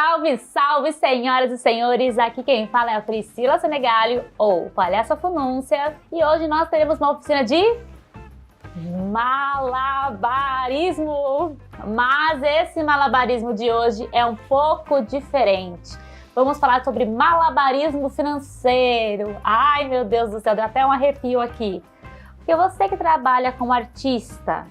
Salve, salve, senhoras e senhores! Aqui quem fala é a Priscila Senegalio, ou Palhaça Funúncia, e hoje nós teremos uma oficina de malabarismo. Mas esse malabarismo de hoje é um pouco diferente. Vamos falar sobre malabarismo financeiro. Ai, meu Deus do céu, deu até um arrepio aqui. Porque você que trabalha como artista,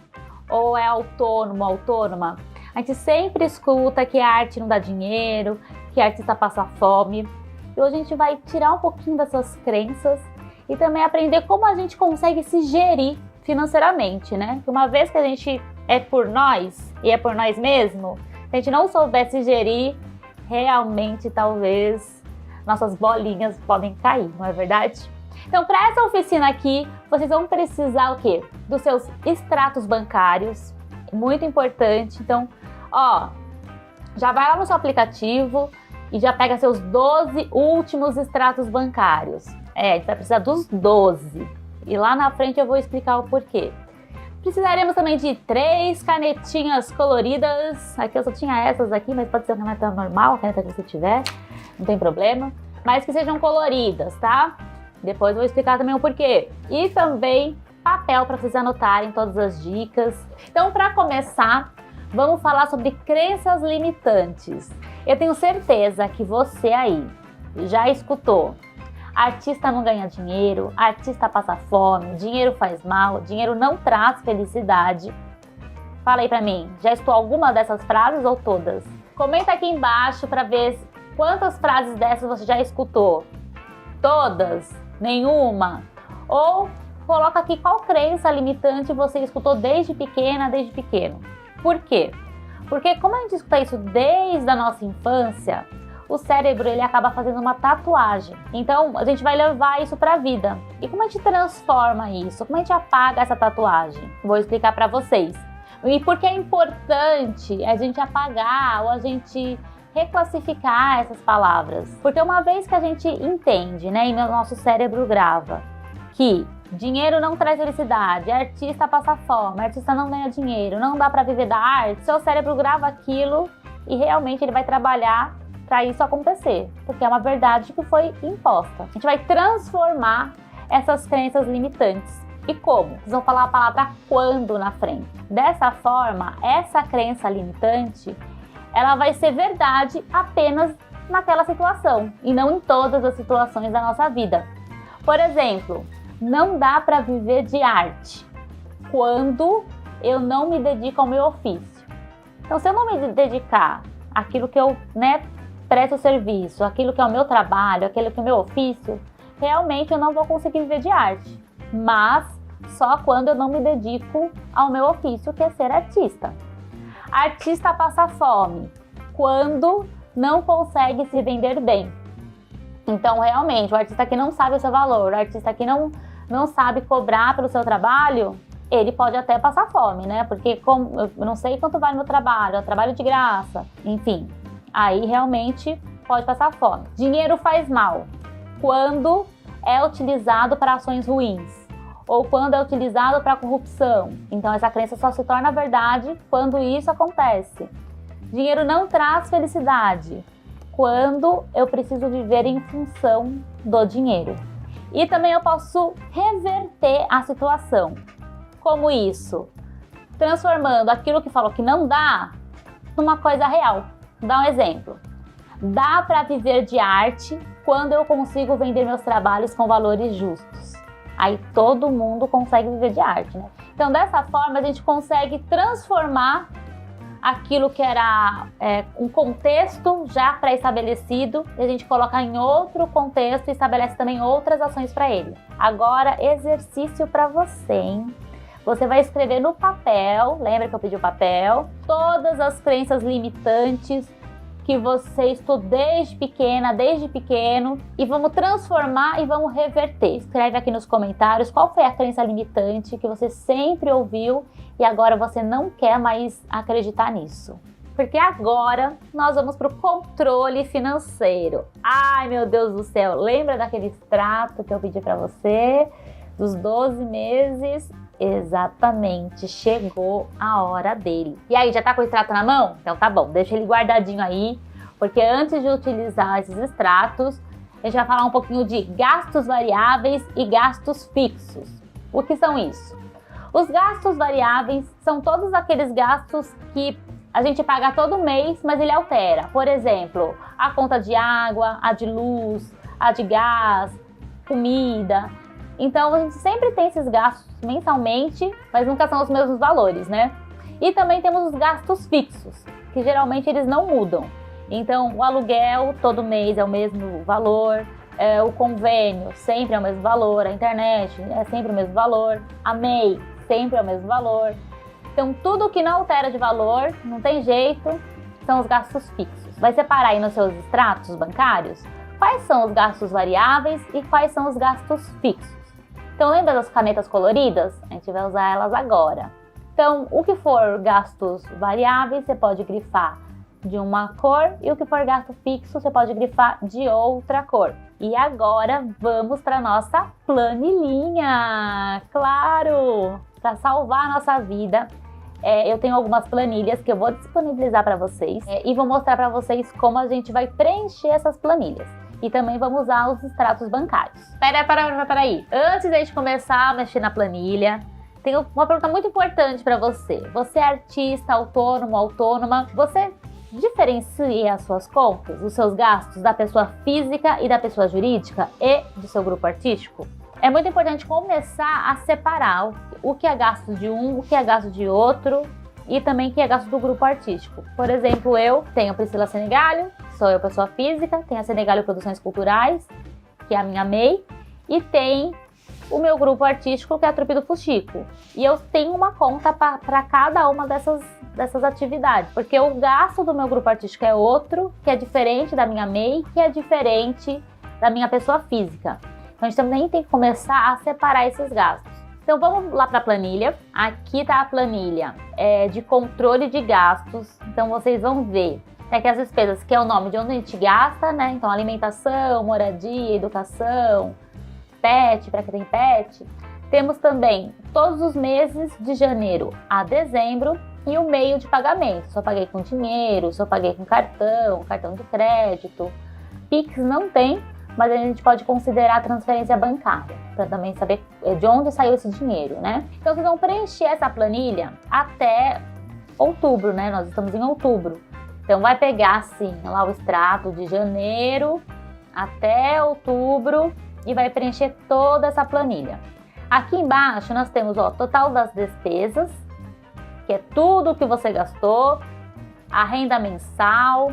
ou é autônomo, autônoma, a gente sempre escuta que a arte não dá dinheiro, que a artista passa fome. E hoje a gente vai tirar um pouquinho dessas crenças e também aprender como a gente consegue se gerir financeiramente, né? Porque uma vez que a gente é por nós, e é por nós mesmo, se a gente não souber se gerir, realmente talvez nossas bolinhas podem cair, não é verdade? Então, para essa oficina aqui, vocês vão precisar o quê? Dos seus extratos bancários, muito importante. Então, ó, já vai lá no seu aplicativo e já pega seus 12 últimos extratos bancários. A gente vai precisar dos 12. E lá na frente eu vou explicar o porquê. Precisaremos também de 3 canetinhas coloridas. Aqui eu só tinha essas aqui, mas pode ser uma caneta normal, a caneta que você tiver, não tem problema. Mas que sejam coloridas, tá? Depois eu vou explicar também o porquê. E também papel para vocês anotarem todas as dicas. Então, para começar, vamos falar sobre crenças limitantes. Eu tenho certeza que você aí já escutou: artista não ganha dinheiro, artista passa fome, dinheiro faz mal, dinheiro não traz felicidade. Fala aí pra mim, já escutou alguma dessas frases ou todas? Comenta aqui embaixo para ver quantas frases dessas você já escutou. Todas? Nenhuma? Ou coloca aqui qual crença limitante você escutou desde pequena, desde pequeno. Por quê? Porque como a gente escuta isso desde a nossa infância, o cérebro ele acaba fazendo uma tatuagem. Então a gente vai levar isso para a vida. E como a gente transforma isso? Como a gente apaga essa tatuagem? Vou explicar para vocês. E por que é importante a gente apagar ou a gente reclassificar essas palavras? Porque uma vez que a gente entende, né, e o nosso cérebro grava que dinheiro não traz felicidade, artista passa fome, artista não ganha dinheiro, não dá para viver da arte, seu cérebro grava aquilo e realmente ele vai trabalhar para isso acontecer, porque é uma verdade que foi imposta. A gente vai transformar essas crenças limitantes. E como? Vocês vão falar a palavra quando na frente. Dessa forma, essa crença limitante, ela vai ser verdade apenas naquela situação e não em todas as situações da nossa vida. Por exemplo, não dá para viver de arte quando eu não me dedico ao meu ofício. Então, se eu não me dedicar àquilo que eu, presto serviço, aquilo que é o meu trabalho, aquilo que é o meu ofício, realmente eu não vou conseguir viver de arte. Mas só quando eu não me dedico ao meu ofício, que é ser artista. Artista passa fome quando não consegue se vender bem. Então, realmente, o artista que não sabe o seu valor, o artista que não sabe cobrar pelo seu trabalho, ele pode até passar fome, né? Porque eu não sei quanto vale meu trabalho, eu trabalho de graça, enfim. Aí, realmente, pode passar fome. Dinheiro faz mal quando é utilizado para ações ruins ou quando é utilizado para corrupção. Então, essa crença só se torna verdade quando isso acontece. Dinheiro não traz felicidade quando eu preciso viver em função do dinheiro. E também eu posso reverter a situação. Como isso? Transformando aquilo que falou que não dá numa coisa real. Vou dar um exemplo. Dá para viver de arte quando eu consigo vender meus trabalhos com valores justos. Aí todo mundo consegue viver de arte, né? Então, dessa forma, a gente consegue transformar aquilo que era um contexto já pré-estabelecido e a gente coloca em outro contexto e estabelece também outras ações para ele. Agora, exercício para você, hein? Você vai escrever no papel, lembra que eu pedi o papel, todas as crenças limitantes que você estudou desde pequeno, e vamos transformar e vamos reverter. Escreve aqui nos comentários qual foi a crença limitante que você sempre ouviu e agora você não quer mais acreditar nisso. Porque agora nós vamos para o controle financeiro. Ai, meu Deus do céu, lembra daquele extrato que eu pedi para você? Dos 12 meses? Exatamente, chegou a hora dele. E aí, já tá com o extrato na mão? Então tá bom, deixa ele guardadinho aí, porque antes de utilizar esses extratos, a gente vai falar um pouquinho de gastos variáveis e gastos fixos. O que são isso? Os gastos variáveis são todos aqueles gastos que a gente paga todo mês, mas ele altera. Por exemplo, a conta de água, a de luz, a de gás, comida. Então, a gente sempre tem esses gastos mensalmente, mas nunca são os mesmos valores, né? E também temos os gastos fixos, que geralmente eles não mudam. Então, o aluguel todo mês é o mesmo valor, o convênio sempre é o mesmo valor, a internet é sempre o mesmo valor, a MEI sempre é o mesmo valor. Então, tudo que não altera de valor, não tem jeito, são os gastos fixos. Vai separar aí nos seus extratos bancários quais são os gastos variáveis e quais são os gastos fixos. Então, lembra das canetas coloridas? A gente vai usar elas agora. Então, o que for gastos variáveis, você pode grifar de uma cor, e o que for gasto fixo, você pode grifar de outra cor. E agora, vamos para nossa planilhinha! Claro! Para salvar a nossa vida, eu tenho algumas planilhas que eu vou disponibilizar para vocês e vou mostrar para vocês como a gente vai preencher essas planilhas. E também vamos usar os extratos bancários. Peraí. Antes de a gente começar a mexer na planilha, tenho uma pergunta muito importante para você. Você é artista, autônomo, autônoma, você diferencia as suas contas, os seus gastos da pessoa física e da pessoa jurídica e do seu grupo artístico? É muito importante começar a separar o que é gasto de um, o que é gasto de outro e também o que é gasto do grupo artístico. Por exemplo, eu tenho a Priscila Senegalho, sou eu pessoa física, tenho a Senegalho Produções Culturais, que é a minha MEI, e tem o meu grupo artístico, que é a Trupe do Fuxico. E eu tenho uma conta para cada uma dessas atividades, porque o gasto do meu grupo artístico é outro, que é diferente da minha MEI, que é diferente da minha pessoa física. Então a gente também tem que começar a separar esses gastos. Então vamos lá para a planilha. Aqui está a planilha de controle de gastos. Então vocês vão ver aqui as despesas, que é o nome de onde a gente gasta, né? Então alimentação, moradia, educação, pet, para quem tem pet. Temos também todos os meses de janeiro a dezembro e o meio de pagamento. Se eu paguei com dinheiro, se eu paguei com cartão de crédito. Pix não tem, mas a gente pode considerar a transferência bancária, para também saber de onde saiu esse dinheiro, né? Então vocês vão preencher essa planilha até outubro, né? Nós estamos em outubro. Então vai pegar assim, lá o extrato de janeiro até outubro e vai preencher toda essa planilha. Aqui embaixo nós temos o total das despesas, que é tudo que você gastou, a renda mensal,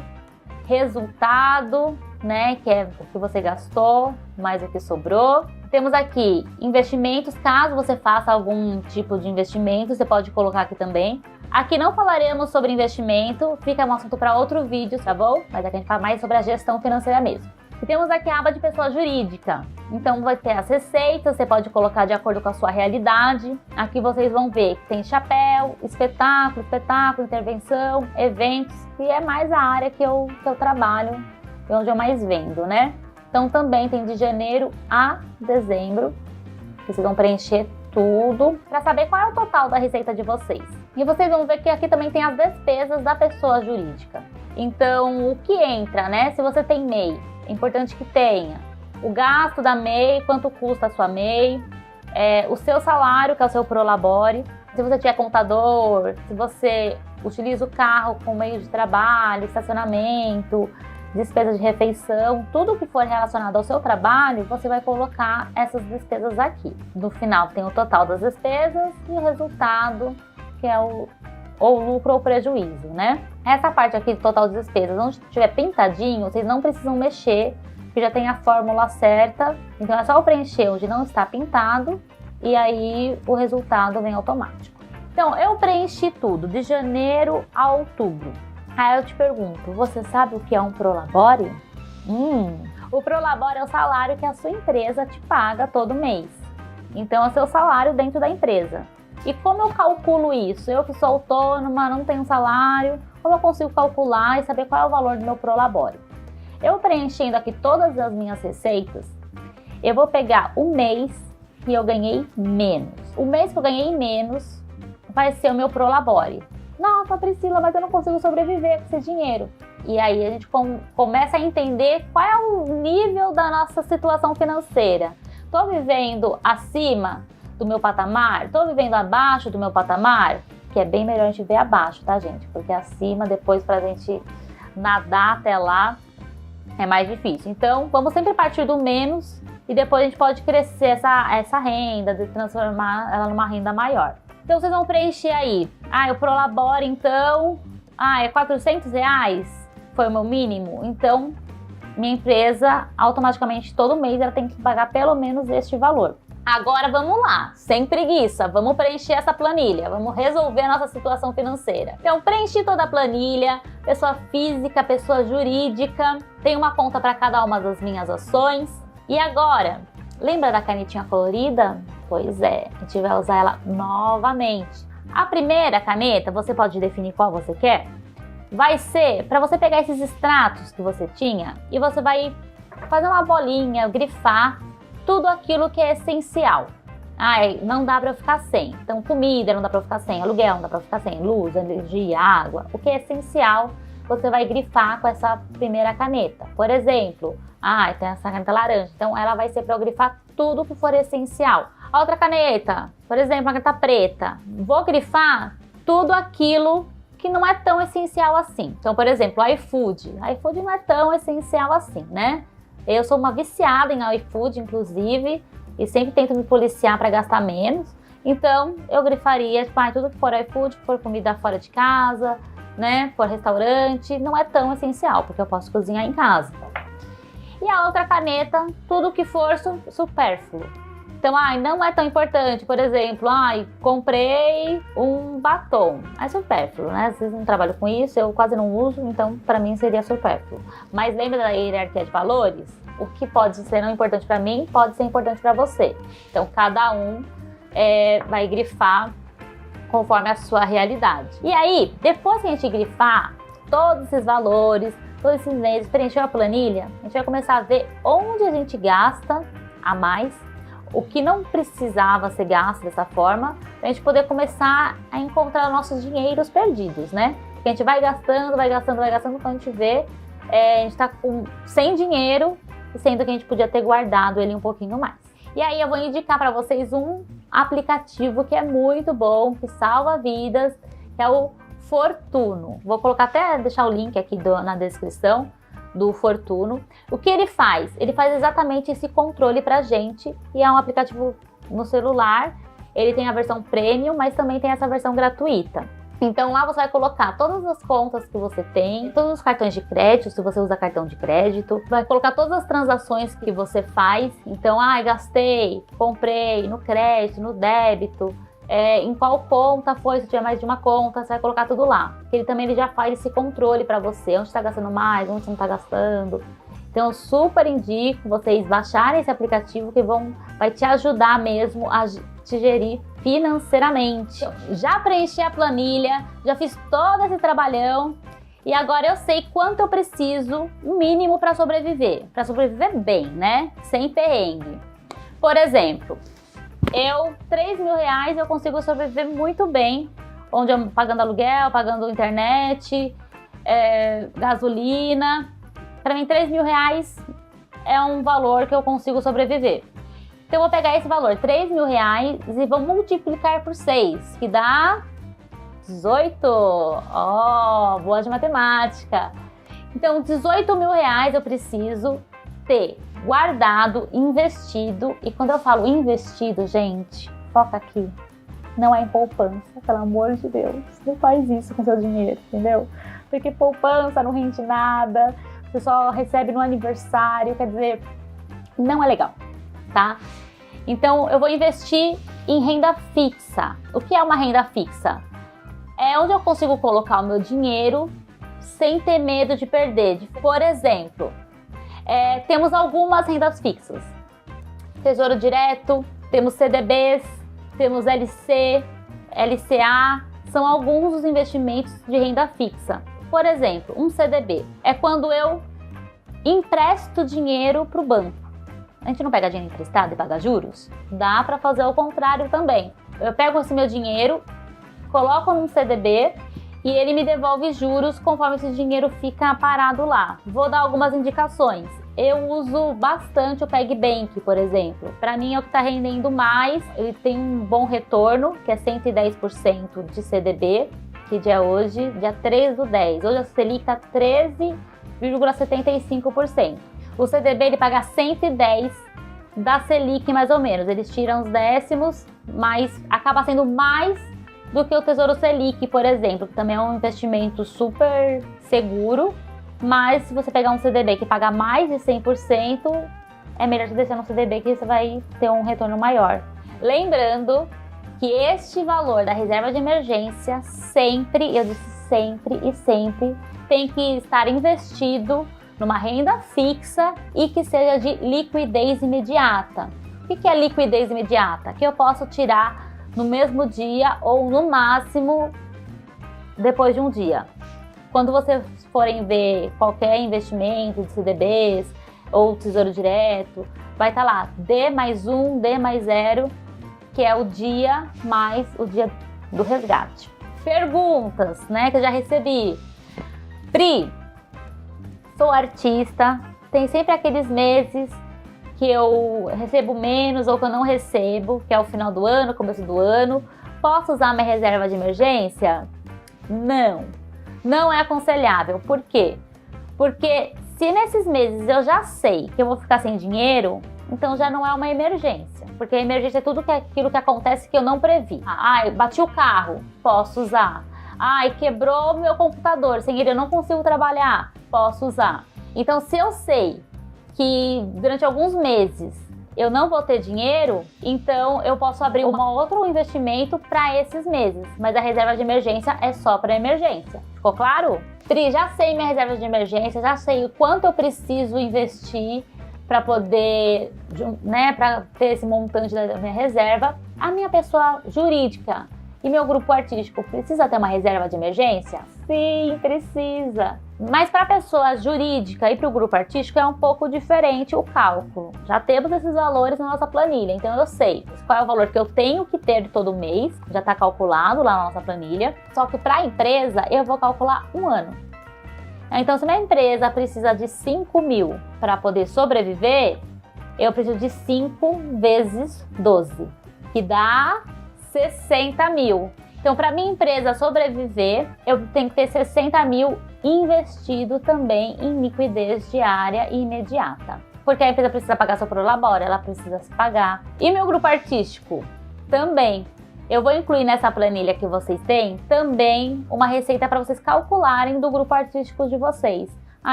resultado, né, que é o que você gastou, mais o que sobrou. Temos aqui investimentos, caso você faça algum tipo de investimento, você pode colocar aqui também. Aqui não falaremos sobre investimento, fica um assunto para outro vídeo, tá bom? Mas aqui a gente fala mais sobre a gestão financeira mesmo. E temos aqui a aba de pessoa jurídica. Então vai ter as receitas, você pode colocar de acordo com a sua realidade. Aqui vocês vão ver que tem chapéu, espetáculo, intervenção, eventos, que é mais a área que eu trabalho e onde eu mais vendo, né? Então também tem de janeiro a dezembro. Vocês vão preencher tudo para saber qual é o total da receita de vocês. E vocês vão ver que aqui também tem as despesas da pessoa jurídica. Então, o que entra, né? Se você tem MEI, é importante que tenha o gasto da MEI, quanto custa a sua MEI, o seu salário, que é o seu Prolabore, se você tiver contador, se você utiliza o carro como meio de trabalho, estacionamento, despesas de refeição, tudo que for relacionado ao seu trabalho, você vai colocar essas despesas aqui. No final tem o total das despesas e o resultado, que é o lucro ou prejuízo, né? Essa parte aqui do total de despesas, onde estiver pintadinho, vocês não precisam mexer, porque já tem a fórmula certa. Então é só preencher onde não está pintado e aí o resultado vem automático. Então eu preenchi tudo, de janeiro a outubro. Aí eu te pergunto, você sabe o que é um Prolabore? O Prolabore é o salário que a sua empresa te paga todo mês. Então é o seu salário dentro da empresa. E como eu calculo isso? Eu que sou autônoma, não tenho salário, como eu consigo calcular e saber qual é o valor do meu Prolabore? Eu preenchendo aqui todas as minhas receitas, eu vou pegar o mês que eu ganhei menos. O mês que eu ganhei menos vai ser o meu Prolabore. Nossa, Priscila, mas eu não consigo sobreviver com esse dinheiro. E aí a gente começa a entender qual é o nível da nossa situação financeira. Estou vivendo acima do meu patamar? Estou vivendo abaixo do meu patamar? Que é bem melhor a gente ver abaixo, tá, gente? Porque acima, depois, pra gente nadar até lá, é mais difícil. Então, vamos sempre partir do menos e depois a gente pode crescer essa renda, de transformar ela numa renda maior. Então, vocês vão preencher aí. Eu prolaboro, então... é R$400? Foi o meu mínimo? Então, minha empresa, automaticamente, todo mês, ela tem que pagar pelo menos este valor. Agora vamos lá, sem preguiça, vamos preencher essa planilha, vamos resolver a nossa situação financeira. Então, preenchi toda a planilha, pessoa física, pessoa jurídica, tem uma conta para cada uma das minhas ações. E agora, lembra da canetinha colorida? Pois é, a gente vai usar ela novamente. A primeira caneta, você pode definir qual você quer, vai ser para você pegar esses extratos que você tinha e você vai fazer uma bolinha, grifar tudo aquilo que é essencial. Não dá para eu ficar sem. Então, comida não dá para eu ficar sem, aluguel não dá para eu ficar sem, luz, energia, água. O que é essencial, você vai grifar com essa primeira caneta. Por exemplo, tem essa caneta laranja, então ela vai ser para eu grifar tudo que for essencial. A outra caneta, por exemplo, uma caneta preta, vou grifar tudo aquilo que não é tão essencial assim. Então, por exemplo, o iFood. iFood não é tão essencial assim, né? Eu sou uma viciada em iFood, inclusive, e sempre tento me policiar para gastar menos. Então, eu grifaria, tudo que for iFood, que for comida fora de casa, né, for restaurante, não é tão essencial, porque eu posso cozinhar em casa. E a outra caneta, tudo que for supérfluo. Então, não é tão importante, por exemplo, comprei um batom. É supérfluo, né? Vocês não trabalham com isso, eu quase não uso, então para mim seria supérfluo. Mas lembra da hierarquia de valores? O que pode ser não importante para mim, pode ser importante para você. Então, cada um vai grifar conforme a sua realidade. E aí, depois que a gente grifar todos esses valores, todos esses meses, preencher a planilha, a gente vai começar a ver onde a gente gasta a mais, o que não precisava ser gasto dessa forma, para a gente poder começar a encontrar nossos dinheiros perdidos, né? Porque a gente vai gastando, quando a gente vê, a gente está sem dinheiro, sendo que a gente podia ter guardado ele um pouquinho mais. E aí eu vou indicar para vocês um aplicativo que é muito bom, que salva vidas, que é o Fortuno. Vou colocar deixar o link aqui na descrição do Fortuno. O que ele faz? Ele faz exatamente esse controle pra gente e é um aplicativo no celular. Ele tem a versão premium, mas também tem essa versão gratuita. Então lá você vai colocar todas as contas que você tem, todos os cartões de crédito, se você usa cartão de crédito, vai colocar todas as transações que você faz. Então, gastei, comprei no crédito, no débito, em qual conta foi, se tiver mais de uma conta, você vai colocar tudo lá. Ele já faz esse controle para você, onde está gastando mais, onde você não está gastando. Então eu super indico vocês baixarem esse aplicativo que vai te ajudar mesmo a te gerir financeiramente. Já preenchi a planilha, já fiz todo esse trabalhão e agora eu sei quanto eu preciso, o mínimo para sobreviver bem, né? Sem perrengue. Por exemplo, R$3.000 eu consigo sobreviver muito bem, onde eu pagando aluguel, pagando internet, gasolina. Para mim, R$3.000 é um valor que eu consigo sobreviver. Então, eu vou pegar esse valor, R$3.000, e vou multiplicar por 6, que dá 18. Boa de matemática. Então, R$18.000 eu preciso ter guardado, investido. E quando eu falo investido, gente, foca aqui. Não é em poupança, pelo amor de Deus. Não faz isso com seu dinheiro, entendeu? Porque poupança não rende nada, você só recebe no aniversário, quer dizer, não é legal, tá? Então, eu vou investir em renda fixa. O que é uma renda fixa? É onde eu consigo colocar o meu dinheiro sem ter medo de perder. Por exemplo, temos algumas rendas fixas. Tesouro Direto, temos CDBs, temos LC, LCA, são alguns dos investimentos de renda fixa. Por exemplo, um CDB é quando eu empresto dinheiro para o banco. A gente não pega dinheiro emprestado e paga juros? Dá para fazer o contrário também. Eu pego esse meu dinheiro, coloco num CDB e ele me devolve juros conforme esse dinheiro fica parado lá. Vou dar algumas indicações. Eu uso bastante o PagBank, por exemplo. Para mim é o que está rendendo mais, ele tem um bom retorno, que é 110% de CDB, que dia é hoje? Dia 3/10. Hoje a Selic está 13,75%. O CDB ele paga 110 da Selic mais ou menos. Eles tiram os décimos, mas acaba sendo mais do que o Tesouro Selic, por exemplo, que também é um investimento super seguro. Mas se você pegar um CDB que paga mais de 100%, é melhor você deixar no CDB que você vai ter um retorno maior. Lembrando que este valor da reserva de emergência sempre, eu disse sempre e sempre, tem que estar investido numa renda fixa e que seja de liquidez imediata. O que é liquidez imediata? Que eu posso tirar no mesmo dia ou no máximo depois de um dia. Quando vocês forem ver qualquer investimento de CDBs ou Tesouro Direto, vai estar lá D+1, D+0, que é o dia mais o dia do resgate. Perguntas, né, que eu já recebi. Pri, sou artista, tem sempre aqueles meses que eu recebo menos ou que eu não recebo, que é o final do ano, começo do ano. Posso usar minha reserva de emergência? Não é aconselhável. Por quê? Porque se nesses meses eu já sei que eu vou ficar sem dinheiro, então já não é uma emergência. Porque a emergência é tudo aquilo que acontece que eu não previ. Ai, bati o carro, posso usar. Ai, quebrou meu computador, sem ele eu não consigo trabalhar, posso usar. Então se eu sei que durante alguns meses eu não vou ter dinheiro, então eu posso abrir um outro investimento para esses meses. Mas a reserva de emergência é só para emergência. Ficou claro? Tri, já sei minha reserva de emergência, já sei o quanto eu preciso investir para poder, né, para ter esse montante da minha reserva. A minha pessoa jurídica e meu grupo artístico precisa ter uma reserva de emergência? Sim, precisa. Mas para a pessoa jurídica e para o grupo artístico é um pouco diferente o cálculo. Já temos esses valores na nossa planilha, então eu sei qual é o valor que eu tenho que ter todo mês, já está calculado lá na nossa planilha. Só que para a empresa eu vou calcular um ano. Então se minha empresa precisa de 5 mil para poder sobreviver, eu preciso de 5 vezes 12, que dá 60 mil. Então, para minha empresa sobreviver, eu tenho que ter 60 mil investido também em liquidez diária e imediata. Porque a empresa precisa pagar seu prolabore, ela precisa se pagar. E meu grupo artístico também. Eu vou incluir nessa planilha que vocês têm também uma receita para vocês calcularem do grupo artístico de vocês.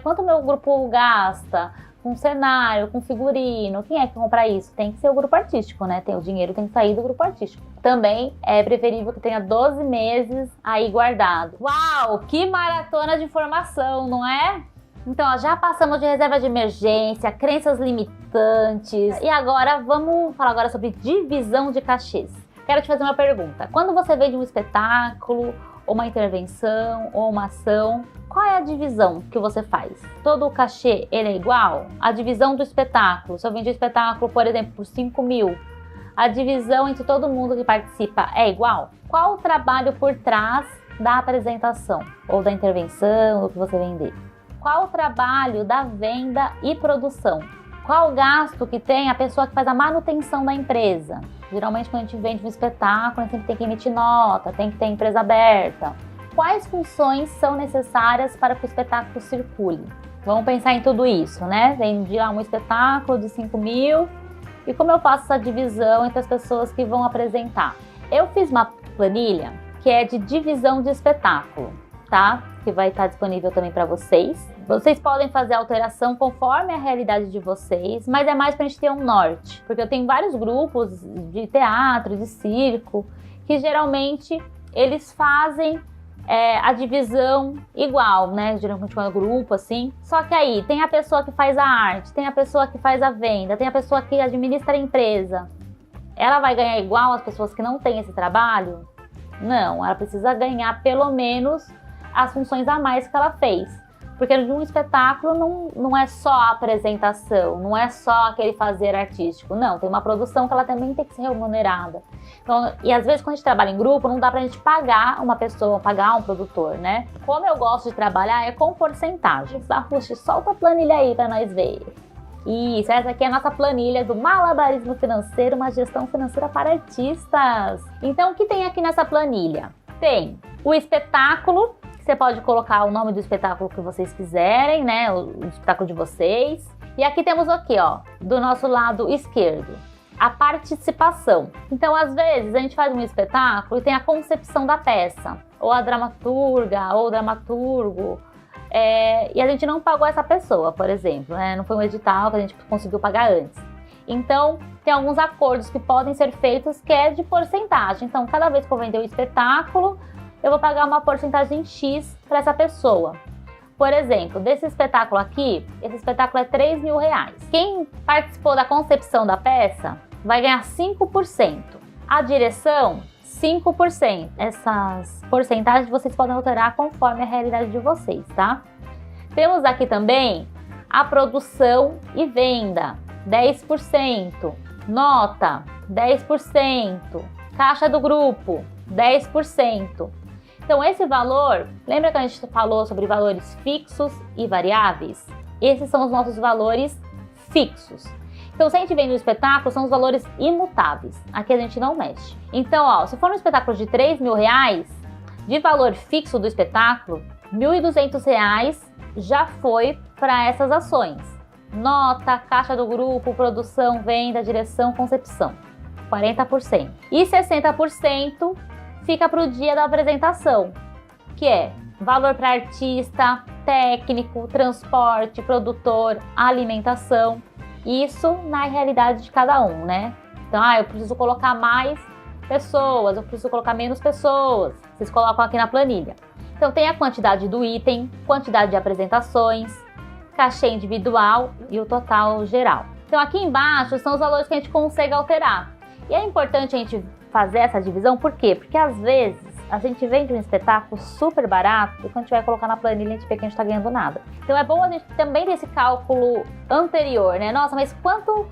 Quanto meu grupo gasta com cenário, com figurino? Quem é que compra isso? Tem que ser o grupo artístico, né? O dinheiro tem que sair do grupo artístico. Também é preferível que tenha 12 meses aí guardado. Uau, que maratona de informação, não é? Então, ó, já passamos de reserva de emergência, crenças limitantes. E agora, vamos falar agora sobre divisão de cachês. Quero te fazer uma pergunta. Quando você vende um espetáculo, ou uma intervenção, ou uma ação, qual é a divisão que você faz? Todo o cachê, ele é igual? A divisão do espetáculo, se eu vendi o espetáculo, por exemplo, por 5 mil, a divisão entre todo mundo que participa é igual? Qual o trabalho por trás da apresentação, ou da intervenção, do que você vender? Qual o trabalho da venda e produção? Qual o gasto que tem a pessoa que faz a manutenção da empresa? Geralmente, quando a gente vende um espetáculo, a gente sempre tem que emitir nota, tem que ter empresa aberta. Quais funções são necessárias para que o espetáculo circule? Vamos pensar em tudo isso, né? Vendi lá um espetáculo de 5 mil e como eu faço essa divisão entre as pessoas que vão apresentar? Eu fiz uma planilha que é de divisão de espetáculo, tá? Que vai estar disponível também para vocês. Vocês podem fazer alteração conforme a realidade de vocês, mas é mais para a gente ter um norte. Porque eu tenho vários grupos de teatro, de circo, que geralmente eles fazem a divisão igual, né? Geralmente com o grupo, assim. Só que aí tem a pessoa que faz a arte, tem a pessoa que faz a venda, tem a pessoa que administra a empresa. Ela vai ganhar igual as pessoas que não têm esse trabalho? Não, ela precisa ganhar pelo menos as funções a mais que ela fez. Porque um espetáculo não é só a apresentação, não é só aquele fazer artístico. Não, tem uma produção que ela também tem que ser remunerada. Então, e às vezes quando a gente trabalha em grupo, não dá pra gente pagar uma pessoa, pagar um produtor, né? Como eu gosto de trabalhar é com porcentagem. Ruth, solta a planilha aí pra nós ver. Isso, essa aqui é a nossa planilha do Malabarismo Financeiro, uma gestão financeira para artistas. Então, o que tem aqui nessa planilha? Tem o espetáculo. Você pode colocar o nome do espetáculo que vocês quiserem, né? O espetáculo de vocês. E aqui temos aqui, ó, do nosso lado esquerdo, a participação. Então, às vezes, a gente faz um espetáculo e tem a concepção da peça, ou a dramaturga, ou o dramaturgo, e a gente não pagou essa pessoa, por exemplo, né? Não foi um edital que a gente conseguiu pagar antes. Então, tem alguns acordos que podem ser feitos que é de porcentagem. Então, cada vez que eu vender o espetáculo, eu vou pagar uma porcentagem X para essa pessoa. Por exemplo, desse espetáculo aqui, esse espetáculo é R$3.000. Quem participou da concepção da peça vai ganhar 5%. A direção, 5%. Essas porcentagens vocês podem alterar conforme a realidade de vocês, tá? Temos aqui também a produção e venda, 10%. Nota, 10%. Caixa do grupo, 10%. Então, esse valor, lembra que a gente falou sobre valores fixos e variáveis? Esses são os nossos valores fixos. Então, se a gente vende um espetáculo, são os valores imutáveis. Aqui a gente não mexe. Então, ó, se for um espetáculo de R$3.000, de valor fixo do espetáculo, R$1.200 já foi para essas ações. Nota, caixa do grupo, produção, venda, direção, concepção. 40%. E 60% fica para o dia da apresentação, que é valor para artista, técnico, transporte, produtor, alimentação. Isso na realidade de cada um, né? Então, eu preciso colocar mais pessoas, eu preciso colocar menos pessoas. Vocês colocam aqui na planilha. Então, tem a quantidade do item, quantidade de apresentações, cachê individual e o total geral. Então, aqui embaixo são os valores que a gente consegue alterar. E é importante a gente fazer essa divisão, por quê? Porque às vezes a gente vende um espetáculo super barato e quando a gente vai colocar na planilha a gente vê que a gente tá ganhando nada. Então é bom a gente também ter esse cálculo anterior, né? Nossa, mas quanto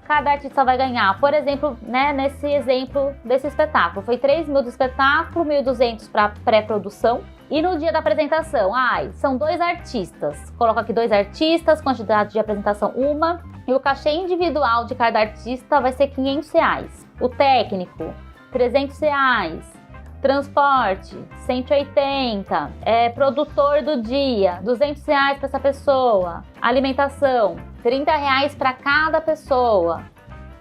cada artista vai ganhar? Por exemplo, né, nesse exemplo desse espetáculo, foi R$3.000 do espetáculo, R$1.200 para pré-produção. E no dia da apresentação, são 2 artistas. Coloco aqui 2 artistas, quantidade de apresentação 1. E o cachê individual de cada artista vai ser R$500. O técnico, R$300. Transporte, 180. Produtor do dia, R$200 para essa pessoa. Alimentação, R$30 para cada pessoa.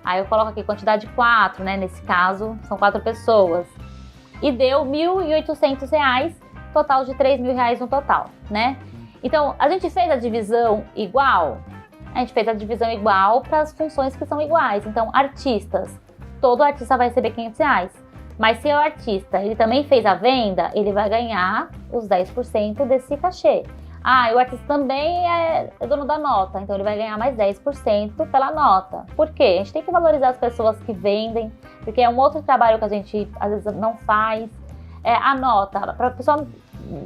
Aí eu coloco aqui quantidade 4, né? Nesse caso, são 4 pessoas. E deu R$1.800, total de R$3.000 no total, né? Então, a gente fez a divisão igual? A gente fez a divisão igual para as funções que são iguais. Então, artistas, todo artista vai receber R$500. Mas se o artista ele também fez a venda, ele vai ganhar os 10% desse cachê. E o artista também é dono da nota, então ele vai ganhar mais 10% pela nota. Por quê? A gente tem que valorizar as pessoas que vendem, porque é um outro trabalho que a gente às vezes não faz. A nota, para a pessoa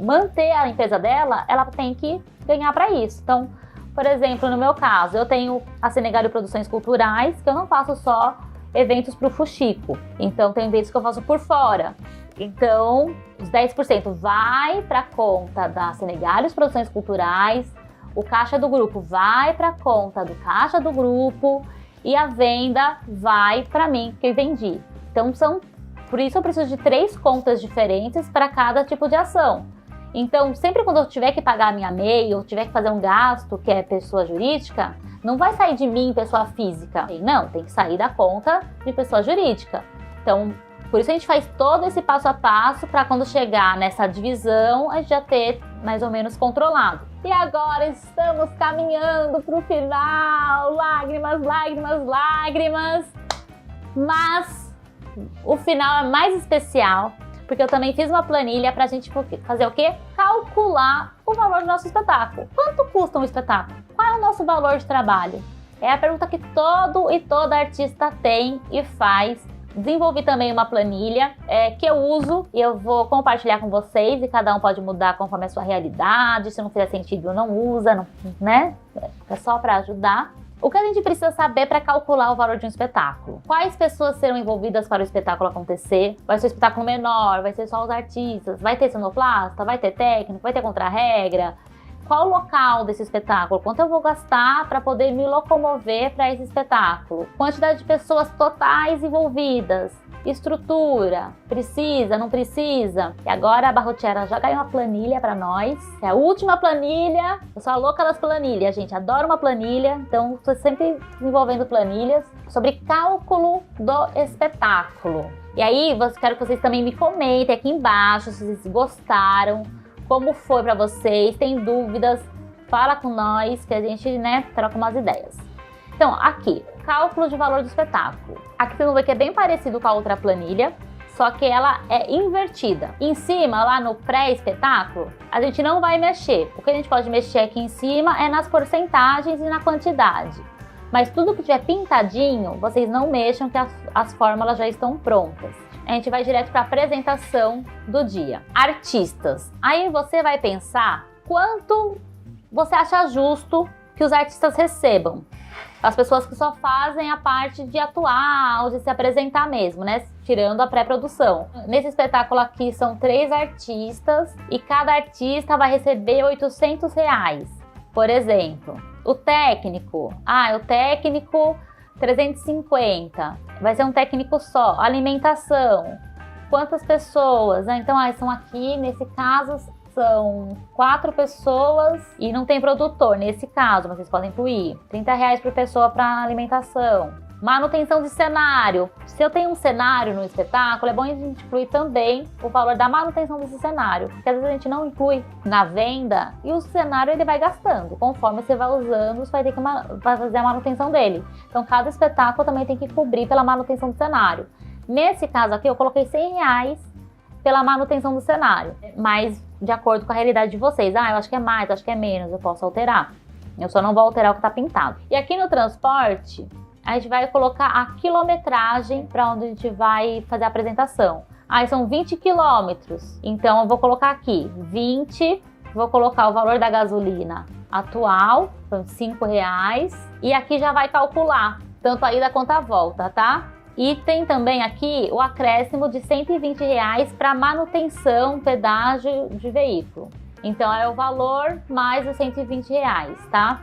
manter a empresa dela, ela tem que ganhar para isso. Então, por exemplo, no meu caso, eu tenho a Senegalio Produções Culturais, que eu não faço só eventos para o Fuxico. Então, tem eventos que eu faço por fora. Então, os 10% vai para a conta da Senegalio Produções Culturais, o caixa do grupo vai para a conta do caixa do grupo e a venda vai para mim, que eu vendi. Então, por isso eu preciso de 3 contas diferentes para cada tipo de ação. Então, sempre quando eu tiver que pagar a minha MEI ou tiver que fazer um gasto que é pessoa jurídica, não vai sair de mim, pessoa física. Não, tem que sair da conta de pessoa jurídica. Então, por isso a gente faz todo esse passo a passo para quando chegar nessa divisão, a gente já ter mais ou menos controlado. E agora estamos caminhando para o final. Lágrimas, lágrimas, lágrimas. Mas o final é mais especial, porque eu também fiz uma planilha para a gente fazer o quê? Calcular o valor do nosso espetáculo. Quanto custa um espetáculo? Qual é o nosso valor de trabalho? É a pergunta que todo e toda artista tem e faz Desenvolvi também uma planilha que eu uso e eu vou compartilhar com vocês, e cada um pode mudar conforme a sua realidade. Se não fizer sentido, não usa, não, né? É só para ajudar. O que a gente precisa saber para calcular o valor de um espetáculo? Quais pessoas serão envolvidas para o espetáculo acontecer? Vai ser um espetáculo menor? Vai ser só os artistas? Vai ter sonoplasta? Vai ter técnico? Vai ter contra-regra? Qual o local desse espetáculo? Quanto eu vou gastar para poder me locomover para esse espetáculo? Quantidade de pessoas totais envolvidas? Estrutura? Precisa? Não precisa? E agora a Barrotiera já ganhou uma planilha para nós. É a última planilha. Eu sou a louca das planilhas, gente. Adoro uma planilha. Então, estou sempre desenvolvendo planilhas sobre cálculo do espetáculo. E aí, quero que vocês também me comentem aqui embaixo se vocês gostaram. Como foi para vocês? Tem dúvidas? Fala com nós que a gente, né, troca umas ideias. Então, aqui, cálculo de valor do espetáculo. Aqui vocês vão ver que é bem parecido com a outra planilha, só que ela é invertida. Em cima, lá no pré-espetáculo, a gente não vai mexer. O que a gente pode mexer aqui em cima é nas porcentagens e na quantidade. Mas tudo que tiver pintadinho, vocês não mexam, que as fórmulas já estão prontas. A gente vai direto para a apresentação do dia. Artistas. Aí você vai pensar quanto você acha justo que os artistas recebam. As pessoas que só fazem a parte de atuar ou de se apresentar mesmo, né? Tirando a pré-produção. Nesse espetáculo aqui são 3 artistas e cada artista vai receber R$800, por exemplo. O técnico. O técnico 350. Vai ser um técnico só. Alimentação. Quantas pessoas? Então, são aqui, nesse caso, são 4 pessoas e não tem produtor. Nesse caso, vocês podem incluir R$30 por pessoa para alimentação. Manutenção de cenário. Se eu tenho um cenário no espetáculo, é bom a gente incluir também o valor da manutenção desse cenário. Porque às vezes a gente não inclui na venda e o cenário ele vai gastando. Conforme você vai usando, você vai ter que fazer a manutenção dele. Então cada espetáculo também tem que cobrir pela manutenção do cenário. Nesse caso aqui eu coloquei R$100 pela manutenção do cenário. Mas de acordo com a realidade de vocês. Eu acho que é mais, acho que é menos, eu posso alterar. Eu só não vou alterar o que está pintado. E aqui no transporte, a gente vai colocar a quilometragem para onde a gente vai fazer a apresentação. São 20 quilômetros. Então eu vou colocar aqui 20, vou colocar o valor da gasolina atual, são R$5. E aqui já vai calcular tanto a ida quanto a volta, tá? E tem também aqui o acréscimo de R$120 para manutenção, pedágio de veículo. Então é o valor mais os R$120, tá?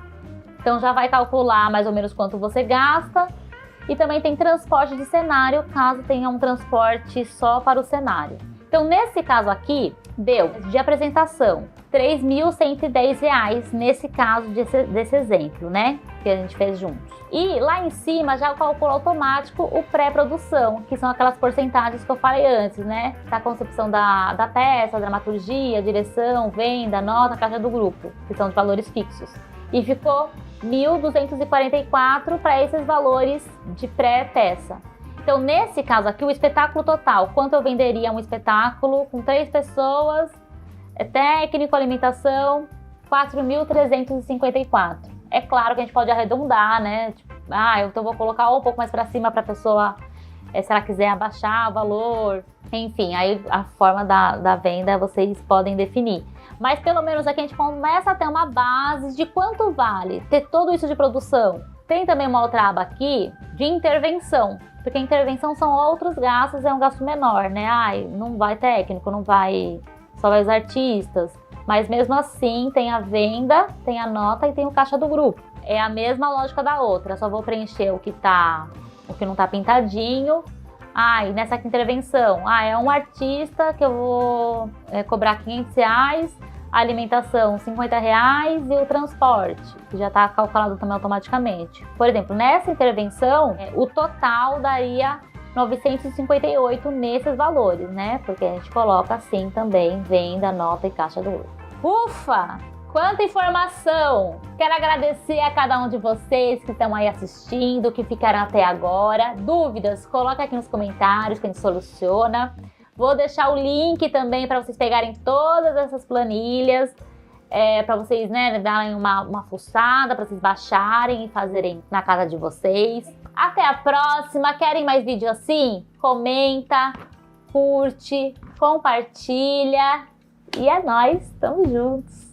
Então já vai calcular mais ou menos quanto você gasta. E também tem transporte de cenário, caso tenha um transporte só para o cenário. Então nesse caso aqui, deu de apresentação R$3.110 nesse caso desse exemplo, né? Que a gente fez juntos. E lá em cima já calcula automático o pré-produção, que são aquelas porcentagens que eu falei antes, né? Da concepção da peça, dramaturgia, direção, venda, nota, caixa do grupo, que são de valores fixos. E ficou 1.244 para esses valores de pré-peça. Então, nesse caso aqui, o espetáculo total, quanto eu venderia um espetáculo com 3 pessoas, técnico, alimentação, 4.354. É claro que a gente pode arredondar, né? Tipo, então vou colocar um pouco mais para cima para a pessoa, se ela quiser abaixar o valor. Enfim, aí a forma da venda vocês podem definir. Mas pelo menos aqui a gente começa a ter uma base de quanto vale ter tudo isso de produção. Tem também uma outra aba aqui de intervenção, porque intervenção são outros gastos, é um gasto menor, né? Não vai técnico, não vai, só vai os artistas. Mas mesmo assim tem a venda, tem a nota e tem o caixa do grupo. É a mesma lógica da outra, só vou preencher o que não tá pintadinho. E nessa intervenção, é um artista que eu vou cobrar R$500, a alimentação R$50 e o transporte, que já está calculado também automaticamente. Por exemplo, nessa intervenção, o total daria 958 nesses valores, né? Porque a gente coloca assim também, venda, nota e caixa do grupo. Ufa! Quanta informação! Quero agradecer a cada um de vocês que estão aí assistindo, que ficaram até agora. Dúvidas? Coloca aqui nos comentários que a gente soluciona. Vou deixar o link também para vocês pegarem todas essas planilhas, para vocês, né, darem uma fuçada, para vocês baixarem e fazerem na casa de vocês. Até a próxima. Querem mais vídeo assim? Comenta, curte, compartilha. E é nóis, tamo juntos.